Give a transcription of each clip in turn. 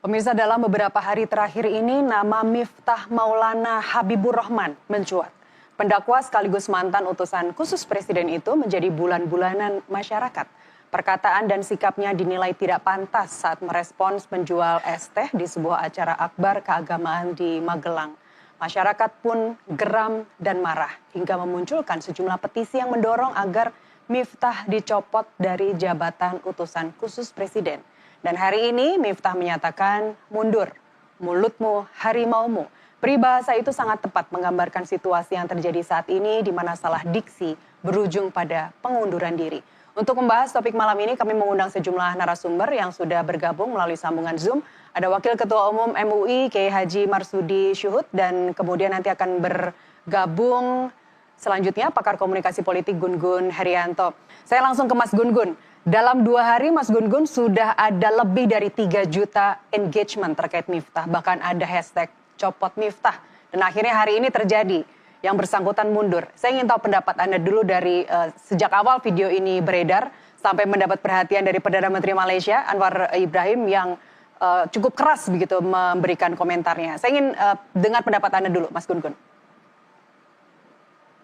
Pemirsa, dalam beberapa hari terakhir ini nama Miftah Maulana Habibur Rahman mencuat. Pendakwa sekaligus mantan utusan khusus presiden itu menjadi bulan-bulanan masyarakat. Perkataan dan sikapnya dinilai tidak pantas saat merespons penjual es teh di sebuah acara akbar keagamaan di Magelang. Masyarakat pun geram dan marah hingga memunculkan sejumlah petisi yang mendorong agar Miftah dicopot dari jabatan utusan khusus presiden. Dan hari ini Miftah menyatakan mundur, mulutmu harimaumu. Peribahasa itu sangat tepat menggambarkan situasi yang terjadi saat ini di mana salah diksi berujung pada pengunduran diri. Untuk membahas topik malam ini kami mengundang sejumlah narasumber yang sudah bergabung melalui sambungan Zoom. Ada Wakil Ketua Umum MUI Kiai Haji Marsudi Syuhud dan kemudian nanti akan bergabung selanjutnya pakar komunikasi politik Gun-Gun Herianto. Saya langsung ke Mas Gun-Gun. Dalam 2 hari Mas Gun-Gun sudah ada lebih dari 3 juta engagement terkait Miftah. Bahkan ada hashtag copot Miftah. Dan akhirnya hari ini terjadi yang bersangkutan mundur. Saya ingin tahu pendapat Anda dulu dari sejak awal video ini beredar sampai mendapat perhatian dari Perdana Menteri Malaysia Anwar Ibrahim yang cukup keras begitu memberikan komentarnya. Saya ingin dengar pendapat Anda dulu Mas Gun-Gun.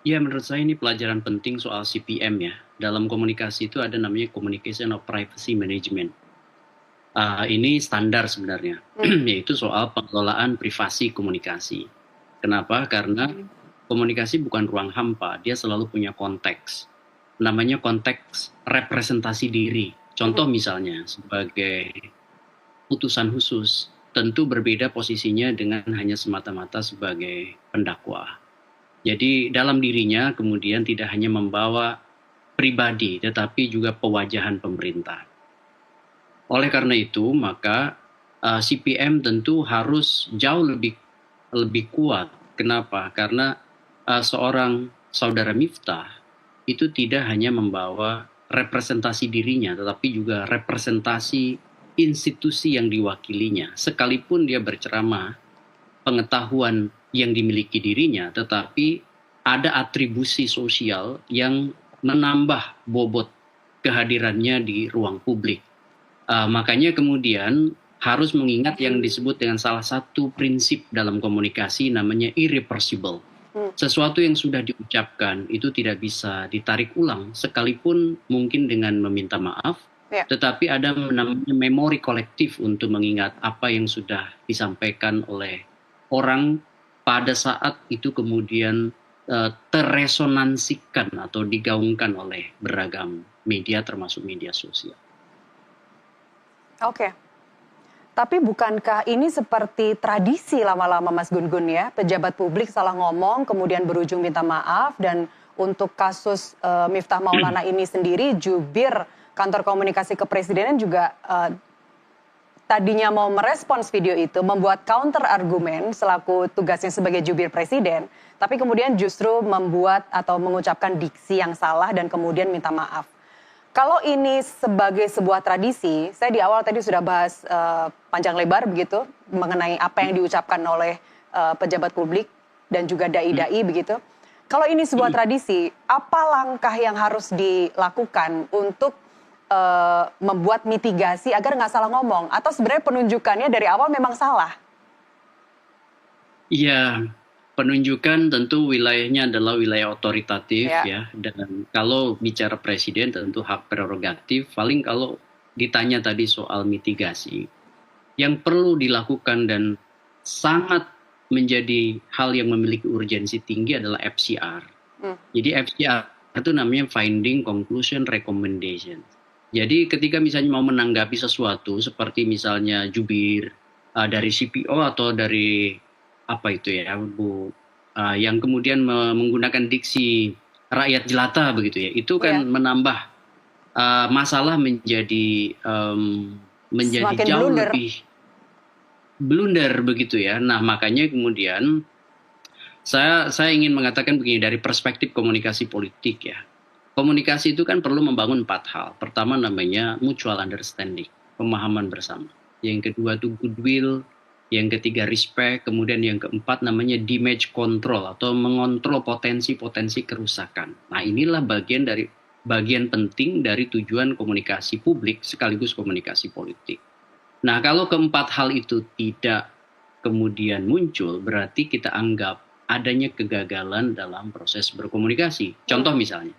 Ya, menurut saya ini pelajaran penting soal CPM ya. Dalam komunikasi itu ada namanya Communication of Privacy Management. Ini standar sebenarnya, yaitu soal pengelolaan privasi komunikasi. Kenapa? Karena komunikasi bukan ruang hampa, dia selalu punya konteks. Namanya konteks representasi diri. Contoh misalnya, sebagai utusan khusus, tentu berbeda posisinya dengan hanya semata-mata sebagai pendakwa. Jadi dalam dirinya kemudian tidak hanya membawa pribadi tetapi juga pewajahan pemerintah. Oleh karena itu maka CPM tentu harus jauh lebih kuat. Kenapa? Karena seorang saudara Miftah itu tidak hanya membawa representasi dirinya tetapi juga representasi institusi yang diwakilinya. Sekalipun dia berceramah, pengetahuan yang dimiliki dirinya, tetapi ada atribusi sosial yang menambah bobot kehadirannya di ruang publik. Makanya kemudian harus mengingat yang disebut dengan salah satu prinsip dalam komunikasi namanya irreversible. Sesuatu yang sudah diucapkan itu tidak bisa ditarik ulang, sekalipun mungkin dengan meminta maaf, tetapi ada namanya memori kolektif untuk mengingat apa yang sudah disampaikan oleh orang pada saat itu kemudian terresonansikan atau digaungkan oleh beragam media termasuk media sosial. Oke. Tapi bukankah ini seperti tradisi lama-lama Mas Gun-Gun ya? Pejabat publik salah ngomong kemudian berujung minta maaf dan untuk kasus Miftah Maulana ini sendiri jubir kantor komunikasi kepresidenan juga tadinya mau merespons video itu, membuat counter argumen selaku tugasnya sebagai jubir presiden, tapi kemudian justru membuat atau mengucapkan diksi yang salah dan kemudian minta maaf. Kalau ini sebagai sebuah tradisi, saya di awal tadi sudah bahas panjang lebar begitu, mengenai apa yang diucapkan oleh pejabat publik dan juga dai-dai begitu. Kalau ini sebuah tradisi, apa langkah yang harus dilakukan untuk membuat mitigasi agar nggak salah ngomong, atau sebenarnya penunjukannya dari awal memang salah? Iya, penunjukan tentu wilayahnya adalah wilayah otoritatif ya, dan kalau bicara presiden tentu hak prerogatif. Paling kalau ditanya tadi soal mitigasi, yang perlu dilakukan dan sangat menjadi hal yang memiliki urgensi tinggi adalah FCR. Jadi FCR itu namanya Finding, Conclusion, Recommendation. Jadi ketika misalnya mau menanggapi sesuatu seperti misalnya jubir dari CPO atau dari apa itu ya Bu, yang kemudian menggunakan diksi rakyat jelata begitu ya, itu kan menambah masalah menjadi jauh lebih blunder begitu ya. Nah makanya kemudian saya ingin mengatakan begini dari perspektif komunikasi politik ya. Komunikasi itu kan perlu membangun 4 hal. Pertama namanya mutual understanding, pemahaman bersama. Yang kedua itu goodwill, yang ketiga respect, kemudian yang keempat namanya damage control atau mengontrol potensi-potensi kerusakan. Nah inilah bagian penting dari tujuan komunikasi publik sekaligus komunikasi politik. Nah, kalau keempat hal itu tidak kemudian muncul, berarti kita anggap adanya kegagalan dalam proses berkomunikasi. Contoh misalnya,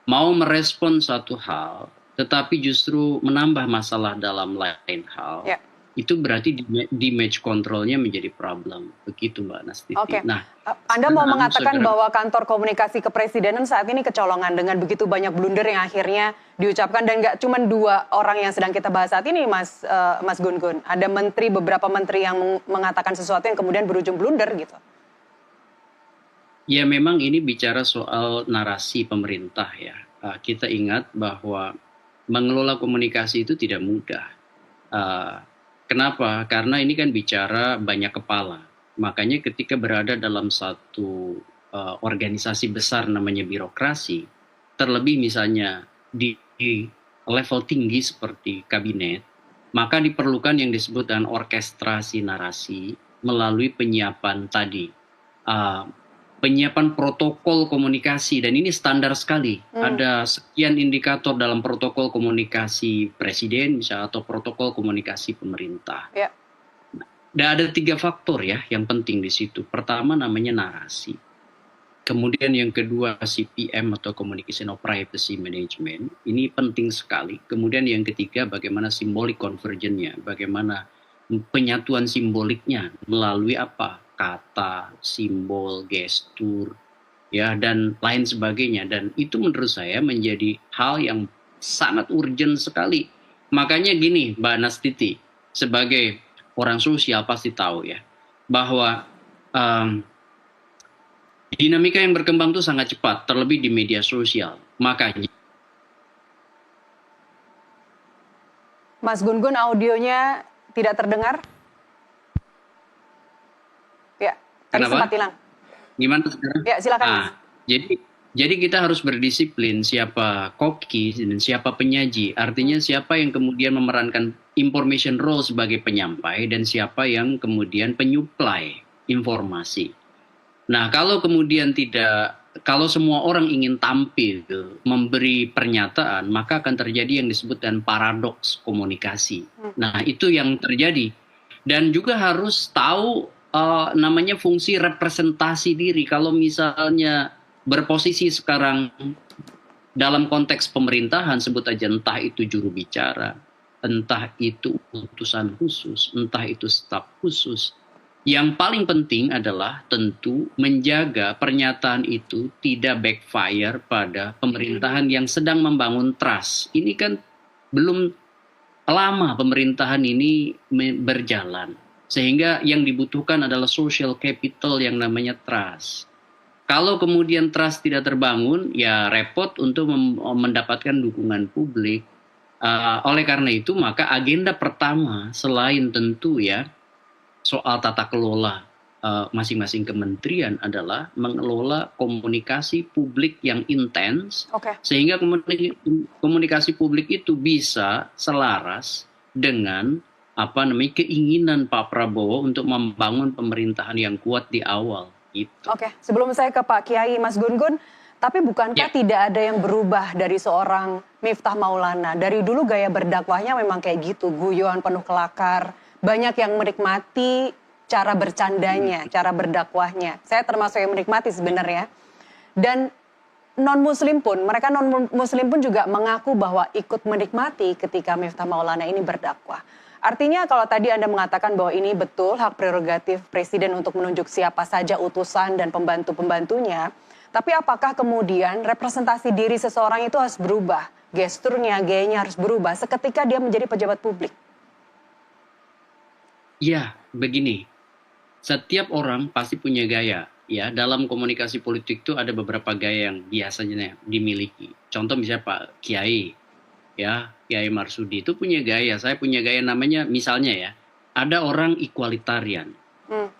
mau merespon satu hal, tetapi justru menambah masalah dalam lain hal, Ya. itu berarti di match controlnya menjadi problem. Begitu Mbak Nastiti. Oke. Nah, Anda mau mengatakan sekarang- bahwa kantor komunikasi kepresidenan saat ini kecolongan dengan begitu banyak blunder yang akhirnya diucapkan, dan nggak cuma 2 orang yang sedang kita bahas saat ini, Mas Gun-Gun. Ada beberapa menteri yang mengatakan sesuatu yang kemudian berujung blunder gitu. Ya memang ini bicara soal narasi pemerintah ya. Kita ingat bahwa mengelola komunikasi itu tidak mudah. Kenapa? Karena ini kan bicara banyak kepala. Makanya ketika berada dalam satu organisasi besar namanya birokrasi, terlebih misalnya di level tinggi seperti kabinet, maka diperlukan yang disebut dengan orkestrasi narasi melalui penyiapan tadi. Penyiapan protokol komunikasi, dan ini standar sekali. Ada sekian indikator dalam protokol komunikasi presiden misalnya, atau protokol komunikasi pemerintah. Ya. Dan ada 3 faktor ya yang penting di situ. Pertama namanya narasi. Kemudian yang kedua CPM atau Communication of Privacy Management. Ini penting sekali. Kemudian yang ketiga bagaimana simbolik convergennya, bagaimana penyatuan simboliknya melalui apa? Kata, simbol, gestur, ya, dan lain sebagainya. Dan itu menurut saya menjadi hal yang sangat urgent sekali. Makanya gini, Mbak Nastiti, sebagai orang sosial pasti tahu ya, bahwa dinamika yang berkembang itu sangat cepat, terlebih di media sosial. Makanya. Mas Gun-Gun, audionya tidak terdengar. Ya, tadi Kenapa? sempat hilang. Gimana sekarang? Ya, silakan. Mas. Jadi kita harus berdisiplin siapa koki dan siapa penyaji. Artinya siapa yang kemudian memerankan information role sebagai penyampai dan siapa yang kemudian penyuplai informasi. Nah, kalau kemudian kalau semua orang ingin tampil memberi pernyataan, maka akan terjadi yang disebut dengan paradoks komunikasi. Nah, itu yang terjadi. Dan juga harus tahu namanya fungsi representasi diri. Kalau misalnya berposisi sekarang dalam konteks pemerintahan, sebut aja entah itu juru bicara, entah itu utusan khusus, entah itu staf khusus. Yang paling penting adalah tentu menjaga pernyataan itu tidak backfire pada pemerintahan yang sedang membangun trust. Ini kan belum lama pemerintahan ini berjalan. Sehingga yang dibutuhkan adalah social capital yang namanya trust. Kalau kemudian trust tidak terbangun, ya repot untuk mendapatkan dukungan publik. Oleh karena itu, maka agenda pertama selain tentu ya soal tata kelola masing-masing kementerian adalah mengelola komunikasi publik yang intens, sehingga komunikasi publik itu bisa selaras dengan keinginan Pak Prabowo untuk membangun pemerintahan yang kuat di awal. Gitu. Oke, sebelum saya ke Pak Kiai, Mas Gun-Gun, tapi bukankah tidak ada yang berubah dari seorang Miftah Maulana? Dari dulu gaya berdakwahnya memang kayak gitu, guyon penuh kelakar, banyak yang menikmati cara bercandanya, cara berdakwahnya. Saya termasuk yang menikmati sebenarnya. Dan non-muslim pun, mereka non-muslim pun juga mengaku bahwa ikut menikmati ketika Miftah Maulana ini berdakwah. Artinya kalau tadi Anda mengatakan bahwa ini betul hak prerogatif Presiden untuk menunjuk siapa saja utusan dan pembantu-pembantunya, tapi apakah kemudian representasi diri seseorang itu harus berubah? Gesturnya, gayanya harus berubah seketika dia menjadi pejabat publik? Ya, begini. Setiap orang pasti punya gaya. Ya, dalam komunikasi politik itu ada beberapa gaya yang biasanya dimiliki. Contoh misalnya Pak Kiai, ya Kiai Marsudi itu punya gaya. Saya punya gaya namanya misalnya ya, ada orang equalitarian,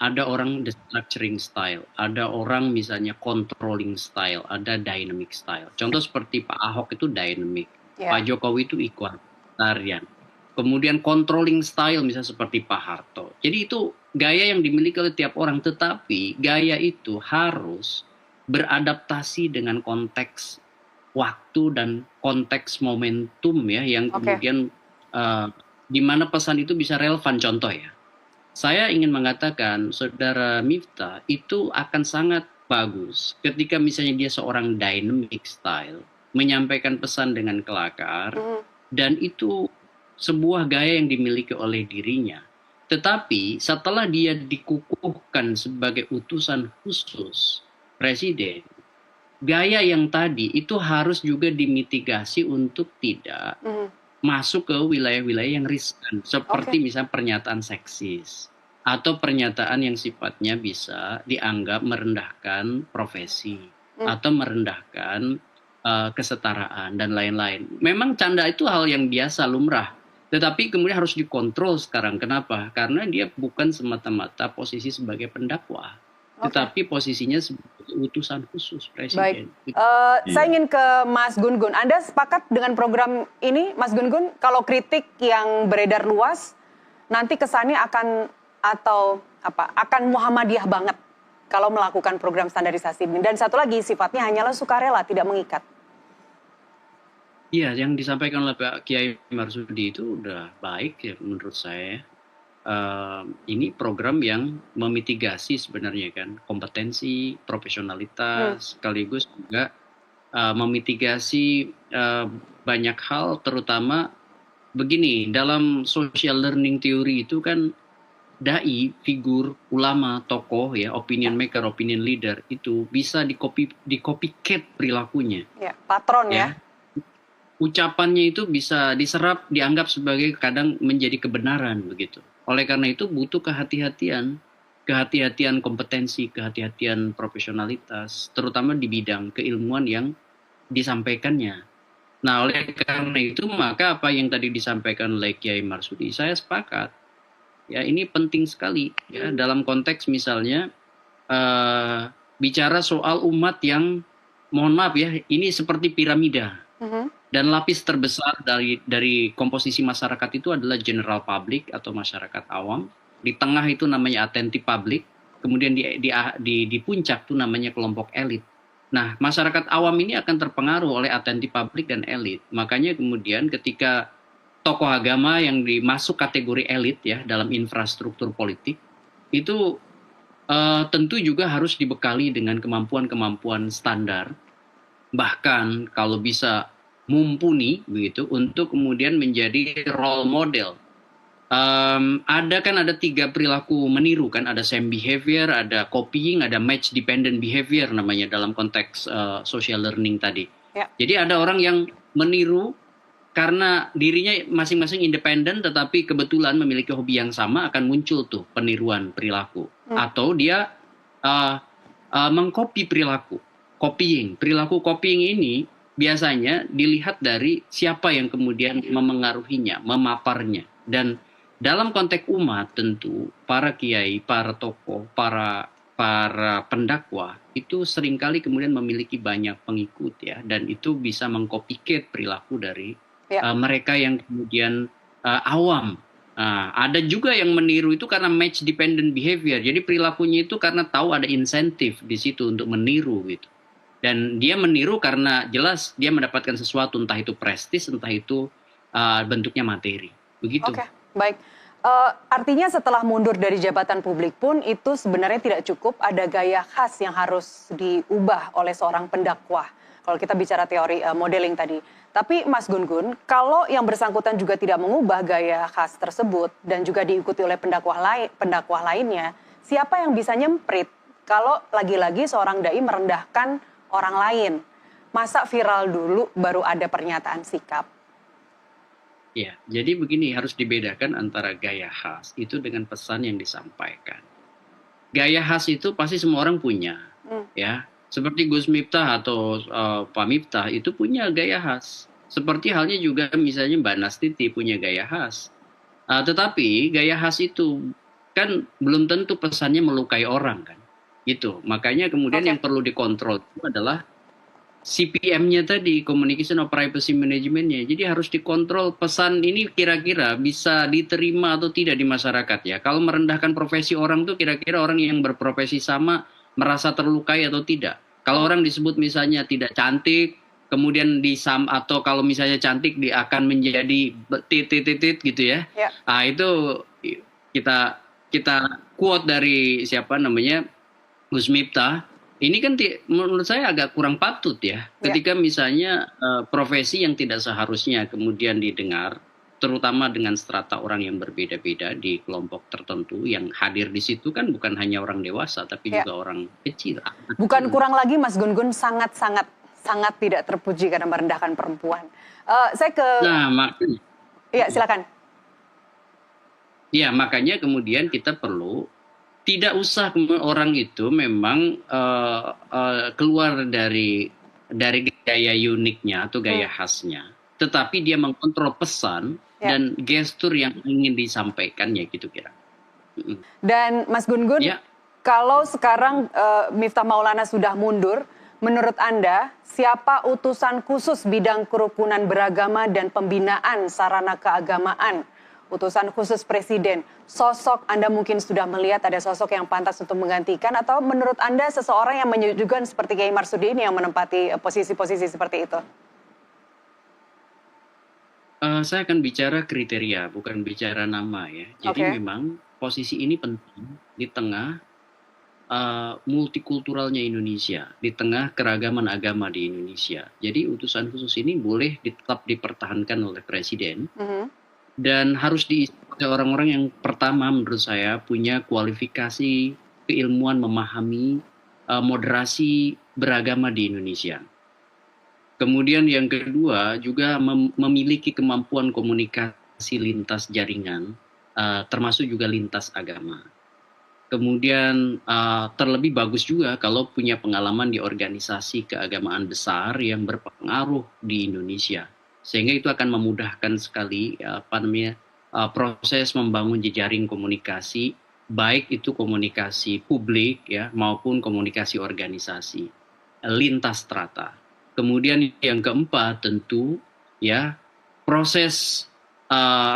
ada orang structuring style, ada orang misalnya controlling style, ada dynamic style. Contoh seperti Pak Ahok itu dynamic, Pak Jokowi itu equalitarian. Kemudian controlling style misalnya seperti Pak Harto. Jadi itu gaya yang dimiliki oleh tiap orang, tetapi gaya itu harus beradaptasi dengan konteks waktu dan konteks momentum ya yang kemudian di mana pesan itu bisa relevan. Contoh ya, saya ingin mengatakan Saudara Miftah itu akan sangat bagus ketika misalnya dia seorang dynamic style, menyampaikan pesan dengan kelakar, dan itu sebuah gaya yang dimiliki oleh dirinya. Tetapi setelah dia dikukuhkan sebagai utusan khusus presiden, gaya yang tadi itu harus juga dimitigasi untuk tidak masuk ke wilayah-wilayah yang riskan, seperti misalnya pernyataan seksis atau pernyataan yang sifatnya bisa dianggap merendahkan profesi atau merendahkan kesetaraan dan lain-lain. Memang canda itu hal yang biasa, lumrah, tetapi kemudian harus dikontrol sekarang. Kenapa? Karena dia bukan semata-mata posisi sebagai pendakwa, tetapi posisinya sebagai utusan khusus presiden. Baik, saya ingin ke Mas Gun-Gun. Anda sepakat dengan program ini, Mas Gun-Gun? Kalau kritik yang beredar luas, nanti kesannya akan akan Muhammadiyah banget kalau melakukan program standarisasi ini. Dan satu lagi, sifatnya hanyalah sukarela, tidak mengikat. Iya, yang disampaikan oleh Pak Kiai Marsudi itu udah baik ya menurut saya. Ini program yang memitigasi sebenarnya kan kompetensi, profesionalitas, sekaligus juga memitigasi banyak hal, terutama begini, dalam social learning theory itu kan dai, figur, ulama, tokoh ya, opinion maker, opinion leader itu bisa di copycat perilakunya. Ya, patron ya. Ucapannya itu bisa diserap, dianggap sebagai kadang menjadi kebenaran begitu. Oleh karena itu butuh kehati-hatian kompetensi, kehati-hatian profesionalitas, terutama di bidang keilmuan yang disampaikannya. Nah, oleh karena itu maka apa yang tadi disampaikan oleh Kiai Marsudi, saya sepakat. Ya, ini penting sekali ya dalam konteks misalnya bicara soal umat yang, mohon maaf ya, ini seperti piramida. Dan lapis terbesar dari komposisi masyarakat itu adalah general public atau masyarakat awam. Di tengah itu namanya attentive public. Kemudian di puncak itu namanya kelompok elit. Nah, masyarakat awam ini akan terpengaruh oleh attentive public dan elit. Makanya kemudian ketika tokoh agama yang dimasuk kategori elit ya dalam infrastruktur politik, itu tentu juga harus dibekali dengan kemampuan-kemampuan standar. Bahkan kalau bisa mumpuni begitu untuk kemudian menjadi role model. Ada 3 perilaku meniru kan, ada same behavior, ada copying, ada match dependent behavior namanya dalam konteks social learning tadi. Ya. Jadi ada orang yang meniru karena dirinya masing-masing independen tetapi kebetulan memiliki hobi yang sama, akan muncul tuh peniruan perilaku. Atau dia mengcopy perilaku, copying. Perilaku copying ini biasanya dilihat dari siapa yang kemudian memengaruhinya, memaparnya. Dan dalam konteks umat tentu para kiai, para tokoh, para pendakwa itu seringkali kemudian memiliki banyak pengikut ya, dan itu bisa mengcopycat perilaku dari mereka yang kemudian awam. Ada juga yang meniru itu karena match dependent behavior. Jadi perilakunya itu karena tahu ada insentif di situ untuk meniru gitu. Dan dia meniru karena jelas dia mendapatkan sesuatu, entah itu prestis, entah itu bentuknya materi. Begitu. Oke, baik. Artinya setelah mundur dari jabatan publik pun itu sebenarnya tidak cukup, ada gaya khas yang harus diubah oleh seorang pendakwah. Kalau kita bicara teori modeling tadi. Tapi Mas Gun-Gun, kalau yang bersangkutan juga tidak mengubah gaya khas tersebut dan juga diikuti oleh pendakwah lainnya, siapa yang bisa nyemprit kalau lagi-lagi seorang dai merendahkan orang lain? Masa viral dulu baru ada pernyataan sikap? Ya, jadi begini, harus dibedakan antara gaya khas itu dengan pesan yang disampaikan. Gaya khas itu pasti semua orang punya, ya. Seperti Gus Miftah atau Pak Miftah itu punya gaya khas. Seperti halnya juga misalnya Mbak Nastiti punya gaya khas. Tetapi gaya khas itu kan belum tentu pesannya melukai orang kan. Gitu. Makanya kemudian yang perlu dikontrol itu adalah CPM-nya tadi, Communication of Privacy Management-nya. Jadi harus dikontrol pesan ini kira-kira bisa diterima atau tidak di masyarakat ya. Kalau merendahkan profesi orang tuh kira-kira orang yang berprofesi sama merasa terlukai atau tidak. Kalau orang disebut misalnya tidak cantik, kemudian atau kalau misalnya cantik akan menjadi titit gitu ya. Ya. Itu kita quote dari siapa namanya Gus Miftah. Ini kan menurut saya agak kurang patut ya. Ketika misalnya profesi yang tidak seharusnya kemudian didengar, terutama dengan strata orang yang berbeda-beda di kelompok tertentu yang hadir di situ kan bukan hanya orang dewasa tapi juga orang kecil. Bukan kurang lagi Mas Gun-Gun sangat tidak terpuji karena merendahkan perempuan. Saya ke makanya. Iya, silakan. Ya, makanya kemudian kita perlu tidak usah orang itu memang keluar dari gaya uniknya atau gaya khasnya, tetapi dia mengkontrol pesan dan gestur yang ingin disampaikannya gitu kira. Dan Mas Gun-Gun, kalau sekarang Miftah Maulana sudah mundur, menurut Anda siapa utusan khusus bidang kerukunan beragama dan pembinaan sarana keagamaan? Utusan khusus Presiden, sosok Anda mungkin sudah melihat ada sosok yang pantas untuk menggantikan, atau menurut Anda seseorang yang menyuguhkan seperti Kiai Marsudi ini yang menempati posisi-posisi seperti itu? Saya akan bicara kriteria, bukan bicara nama ya. Jadi memang posisi ini penting di tengah multikulturalnya Indonesia, di tengah keragaman agama di Indonesia. Jadi utusan khusus ini boleh tetap dipertahankan oleh Presiden. Dan harus diisi oleh orang-orang yang pertama menurut saya punya kualifikasi keilmuan memahami moderasi beragama di Indonesia. Kemudian yang kedua juga memiliki kemampuan komunikasi lintas jaringan, termasuk juga lintas agama. Kemudian terlebih bagus juga kalau punya pengalaman di organisasi keagamaan besar yang berpengaruh di Indonesia. Sehingga itu akan memudahkan sekali proses membangun jejaring komunikasi, baik itu komunikasi publik ya maupun komunikasi organisasi lintas strata. Kemudian yang keempat tentu ya proses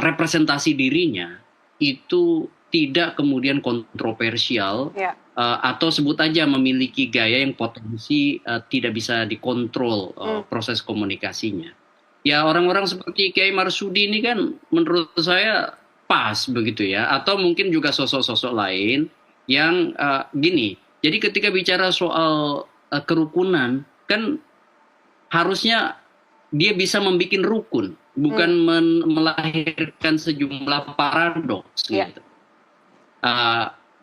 representasi dirinya itu tidak kemudian kontroversial atau sebut aja memiliki gaya yang potensi tidak bisa dikontrol proses komunikasinya. Ya orang-orang seperti Kiai Marsudi ini kan menurut saya pas begitu ya. Atau mungkin juga sosok-sosok lain yang gini. Jadi ketika bicara soal kerukunan kan harusnya dia bisa membuat rukun. Bukan melahirkan sejumlah paradoks gitu.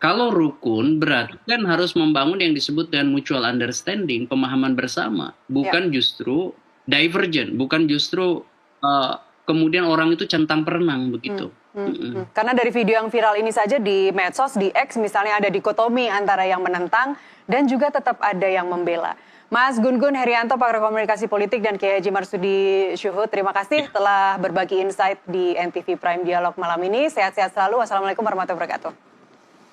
Kalau rukun berarti kan harus membangun yang disebut dengan mutual understanding, pemahaman bersama. Bukan justru divergent, bukan justru kemudian orang itu centang perenang begitu. Karena dari video yang viral ini saja di medsos, di X misalnya ada dikotomi antara yang menentang dan juga tetap ada yang membela. Mas Gun-Gun Herianto, pakar komunikasi politik, dan Kiai Haji Marsudi Syuhud, terima kasih telah berbagi insight di NTV Prime Dialog malam ini. Sehat-sehat selalu. Wassalamualaikum warahmatullahi wabarakatuh.